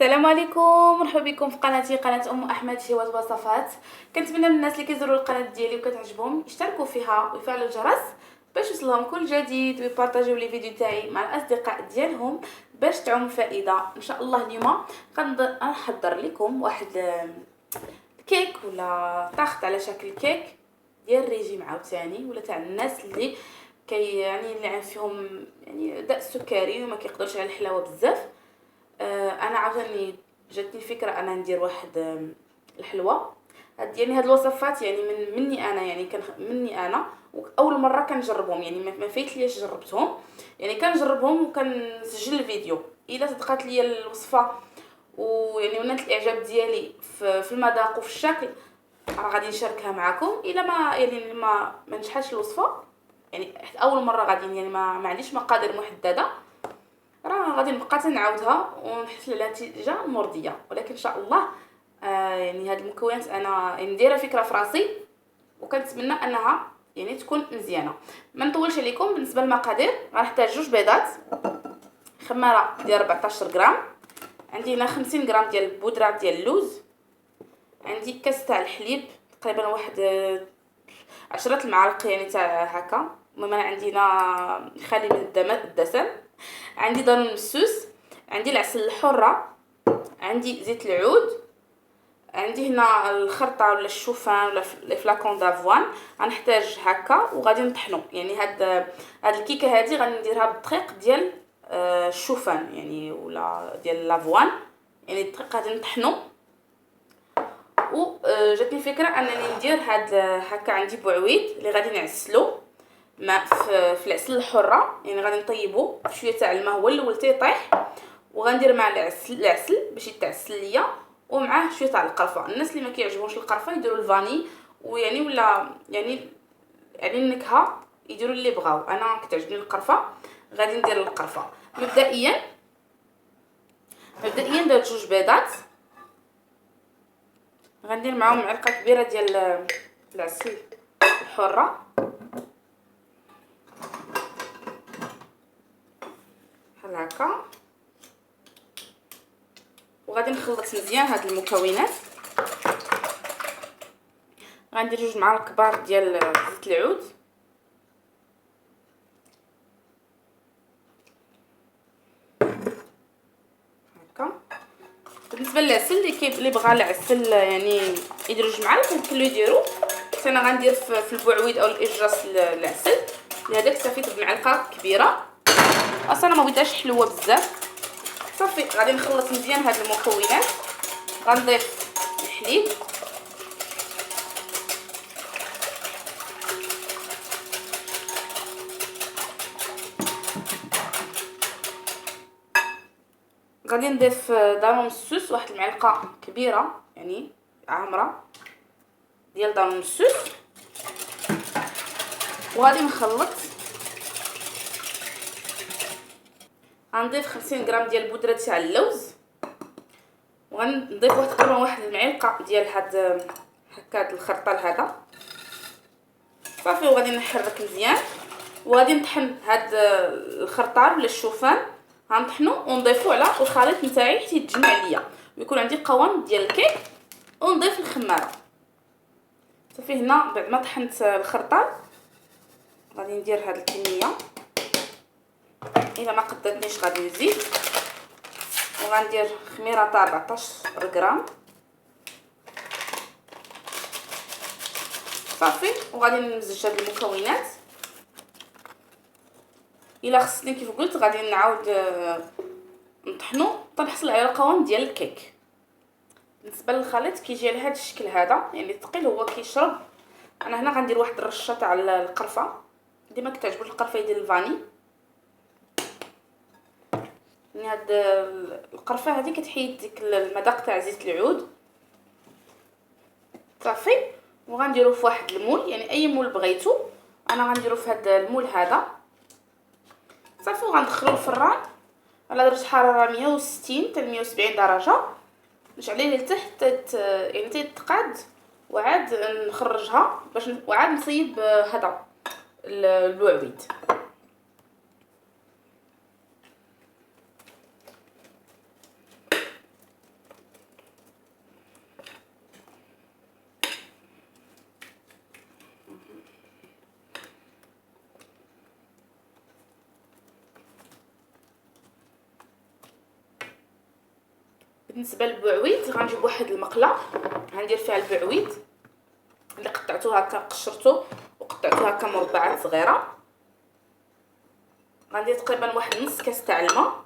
السلام عليكم، مرحبا بكم في قناتي قناه ام احمد شهوات وصفات. كنتمنى من الناس اللي كيزوروا القناه ديالي وكتعجبهم يشتركوا فيها ويفعلوا الجرس باش يوصلهم كل جديد، ويبارطاجيو لي فيديو تاعي مع الاصدقاء ديالهم باش تعم فائده ان شاء الله. اليوم غنحضر لكم واحد كيك ولا طاخت على شكل كيك ديال الريجيم عاوتاني، ولا تاع الناس اللي اللي فيهم داء السكري وما كيقدرش على الحلاوه بزاف. انا عاوتاني جاتني الفكره انا ندير واحد الحلوه هاد الوصفات مني انا، مني انا، واول مره كنجربهم، ما فايت ليش جربتهم، كنجربهم وكنسجل الفيديو. الا صدقات ليا الوصفه ونالت الاعجاب ديالي في المذاق وفي الشكل، راه غادي نشاركها معكم. الا ما نجحش الوصفه، اول مره غادي ما عنديش مقادير محدده، راه غادي نبقى تنعاودها ونحصل على نتيجه مرضيه. ولكن ان شاء الله هاد المكونات انا نديرها فكره في راسي، وكنتمنى انها تكون مزيانه. ما نطولش عليكم. بالنسبه للمقادير غنحتاج 2 بيضات، خماره ديال 14 غرام، عندي هنا 50 غرام ديال البودره ديال اللوز، عندي كاس تاع الحليب تقريبا واحد 10 المعالق تاع هكا. المهم انا عندي هنا خالي من الدسم، عندي ضرن مسوس، عندي العسل الحره، عندي زيت العود، عندي هنا الخرطه ولا الشوفان ولا لي فلاكون دافوان. غنحتاج هكا وغادي نطحنو. هاد الكيكه هادي غادي نديرها بالدقيق ديال الشوفان ولا ديال لافوان، الدقيق غادي نطحنو. و جاتني فكره انني ندير هاد هكا. عندي بوعويد اللي غادي نعسلو ماء في العسل الحره، غادي نطيبو بشويه تاع الماء هو الاول تيطيح، وغندير مع العسل باش يتعسل ليا، ومعاه شويه تاع القرفه. الناس اللي ما كيعجبهمش القرفه يديروا الفاني ولا النكهه يديروا اللي بغاو. انا كتعجبني القرفه، غادي ندير القرفه. مبدئيا درت 2 بيضات، غندير معاهم معلقه كبيره ديال العسل الحره، بحال هكا، وغادي نخلط مزيان هاد المكونات. غندير 2 معالق كبار ديال زيت العود، هكا. بالنسبه للعسل اللي بغى العسل يدير 2 معالق يمكن له يديروا، حيت انا غندير في البوعويد او الاجراس العسل، لهذاك صافي بمعلقه كبيره. اصلا انا ما بغيتهاش حلوه بزاف. صافي غادي نخلط مزيان هاد المكونات. غنضيف الحليب، غادي نضيف دانون مسوس، واحد المعلقه كبيره عامره ديال دانون مسوس، وغادي نخلط. غنضيف 50 غرام ديال البودره تاع اللوز، وغنضيف تقريبا واحد المعلقه ديال هاد الخرطال هذا. صافي وغادي نحرك مزيان، وغادي نطحن هاد الخرطال ولا الشوفان، غنطحنو ونضيفو على الخليط نتاعي حتى يتجمع ليا ويكون عندي قوام ديال الكيك. ونضيف الخماره. صافي هنا بعد ما طحنت الخرطال غادي ندير هاد الكميه، الا ما قدرتنيش غادي نزيد، وغندير خميره تاع 14 غرام. صافي وغادي نمزج هاد المكونات. الا خصني كيف قلت غادي نعاود نطحنو حتى نحصل على القوام ديال الكيك. بالنسبه للخليط كيجي على هذا الشكل هذا، ثقيل هو كيشرب. انا هنا غندير واحد الرشه تاع القرفه، ديما كتعجبني القرفه ديال الفاني. هاد القرفه هذه كتحيد ديك المذاق تاع زيت العود. صافي وغنديرو في واحد المول، اي مول بغيتو. انا غنديرو في هاد المول هذا. صافي وغندخلو الفران على درجه حراره 160 حتى 170 درجه، نشعليه لتحت تيتقاد، وعاد نخرجها باش وعاد نصيب هذا البوعويد. بالنسبه للبعويد غنجيب واحد المقله، غندير فيها البعويد اللي قطعته هكا، قشرته وقطعته هكا مربعات صغيره. غندير تقريبا واحد نص كاس تاع الماء،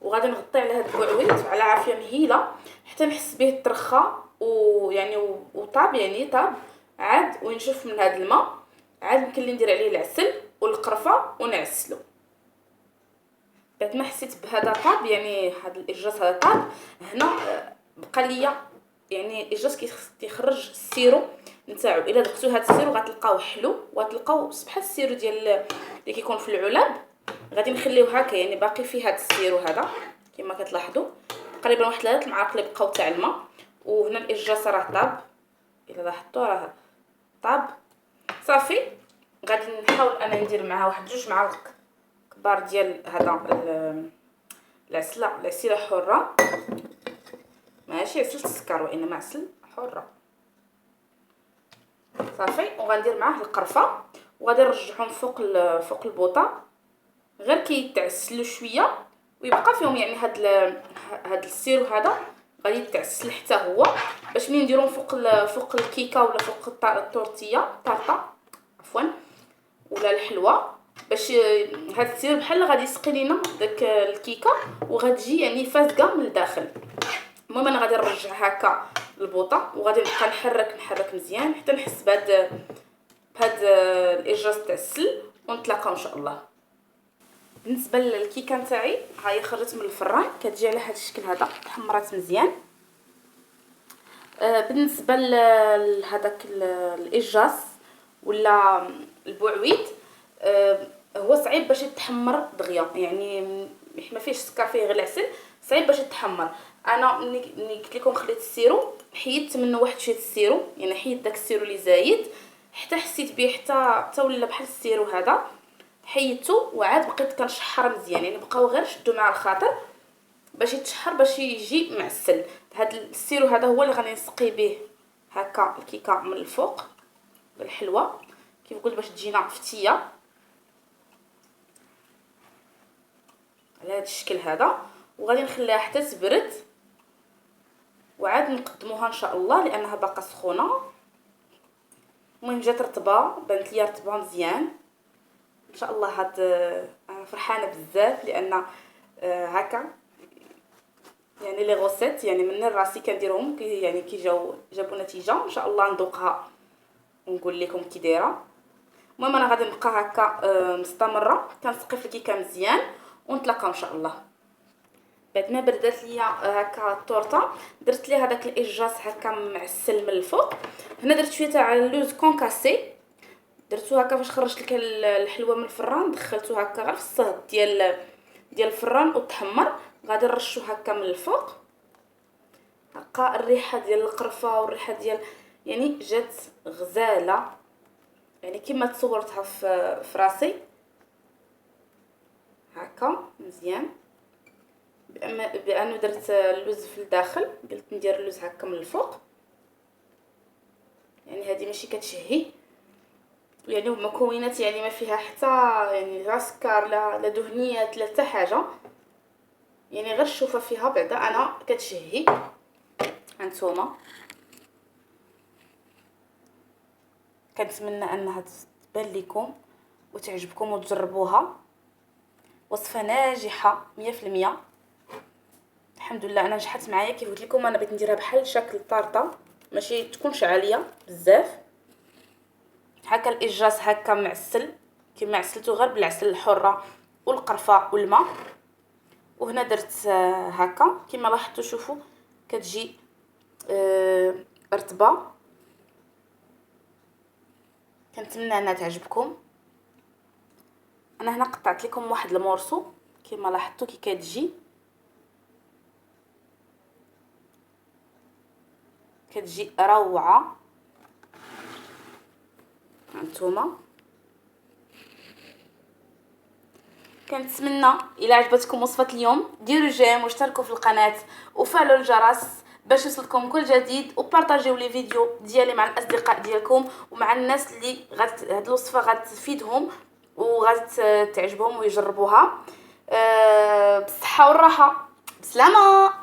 وغادي نغطي على هذا البعويد على عافيه مهيله حتى نحس به ترخى ويعني وطاب، يعني طاب عاد وينشف من هذا الماء. عاد يمكن لي ندير عليه العسل والقرفه ونعسلو. بعد ما حسيت بهذا طاب، يعني هذا الاجراس هذا طاب، هنا بقى ليا يعني الاجراس كيخرج السيرو نتاعو. الا ذقتو هذا السيرو غتلقاوه حلو، وغتلقاو بحال السيرو ديال اللي كيكون في العلب. غادي نخليوه هكا، يعني باقي فيه هذا السيرو هذا كما كتلاحظوا، تقريبا واحد 3 معالق اللي بقاو تاع الماء. وهنا الاجراس راه طاب، الا لاحظتوا راه طاب صافي. غادي نحاول انا ندير معها واحد 2 معالق كبار ديال هذا العسيله حره، ماشي عسل السكر وانما عسل حره صافي. وغندير معاه القرفه وغادي نرجعهم فوق البوطه، غير كيتعسلوا شويه ويبقى فيهم يعني هاد السيرو هذا غادي يتعسل حتى هو، باش ملي نديرهم فوق الكيكه ولا فوق الطورتيه طارطه عفوا ولا الحلوه، باش هاد السيرو بحال غادي يسقي لينا داك الكيكه وغتجي يعني فازقه من الداخل. المهم انا غادي نرجع هكا البوطه وغادي نبقى نحرك مزيان حتى نحس بهاد الاجراس تاع السل، ونتلاقاو ان شاء الله. بالنسبه للكيكه نتاعي ها هي خرجت من الفران، كتجي على هذا الشكل هذا، تحمرات مزيان. بالنسبه لهذاك الاجراس ولا البعويد، هو صعيب باش يتحمر دغيا، يعني ما فيهش سكر، فيه غير العسل، صعيب باش يتحمر. انا ملي قلت لكم خليت السيرو حيدت منه واحد شويه السيرو، يعني حيدت داك السيرو اللي زايد حتى حسيت به حتى ولا بحال السيرو هذا، حيدته وعاد بقيت كنشحر مزيان، يعني بقاو غير شدوا مع الخاطر باش يتشحر باش يجي معسل. هذا السيرو هذا هو اللي غادي نسقي به هكا الكيكه من الفوق بالحلوه كيف قلت باش تجينا فتيه على هذا الشكل هذا. وغادي نخليها حتى تبرد وعاد نقدموها ان شاء الله لانها باقا سخونه. المهم جات رطبه، بانت ليا رطبه مزيان ان شاء الله. هاد انا فرحانه بزاف لان هكا يعني لي غوسيت يعني من راسي كنديرهم يعني جابوا نتيجه ان شاء الله. نذوقها ونقول لكم كي دايره. المهم انا غادي نبقى هكا مستمره كنسقي في الكيكه مزيان ونتلاقاو ان شاء الله. بعد ما بردات ليا هكا الطورطه درت ليها هذاك الاجراس هكا معسل من الفوق. هنا درت شويه تاع اللوز كونكاسي، درتو هكا فاش خرجت لك الحلوه من الفران، دخلتو هكا غير في الصهد ديال الفران وتحمر. غادي نرشو هكا من الفوق، هكا الريحه ديال القرفه والريحه ديال يعني جات غزاله، يعني كما تصورتها في راسي هكا مزيان. بانه درت اللوز في الداخل، قلت ندير اللوز هكا من الفوق، يعني هذه ماشي كتشهي يعني مكونات يعني ما فيها حتى يعني لا سكر لا دهنيات لا حتى حاجه، يعني غير الشوفه فيها بعدا انا كتشهي. هانتوما كنتمنى انها تبان لكم وتعجبكم وتجربوها. وصفه ناجحه 100%. الحمد لله انا نجحت معايا. كيف قلت لكم انا بغيت نديرها بحال شكل طارطه، ماشي تكونش عاليه بزاف. هكا الاجراس هكا معسل كما عسلته غير بالعسل الحره والقرفه والماء. وهنا درت هكا كما لاحظتوا، شوفوا كتجي رطبه. كنتمنى انها تعجبكم. انا هنا قطعت لكم واحد المورسو كما لاحظتوا كي كتجي روعه. هانتوما كنتمنى الا عجبتكم وصفه اليوم ديروا جيم واشتركوا في القناه وفعلوا الجرس باش يوصلكم كل جديد، وبارطاجيو لي فيديو ديالي مع الاصدقاء ديالكم ومع الناس اللي هاد الوصفه غتفيدهم وغتعجبهم ويجربوها. بالصحه والراحه، بسلامه.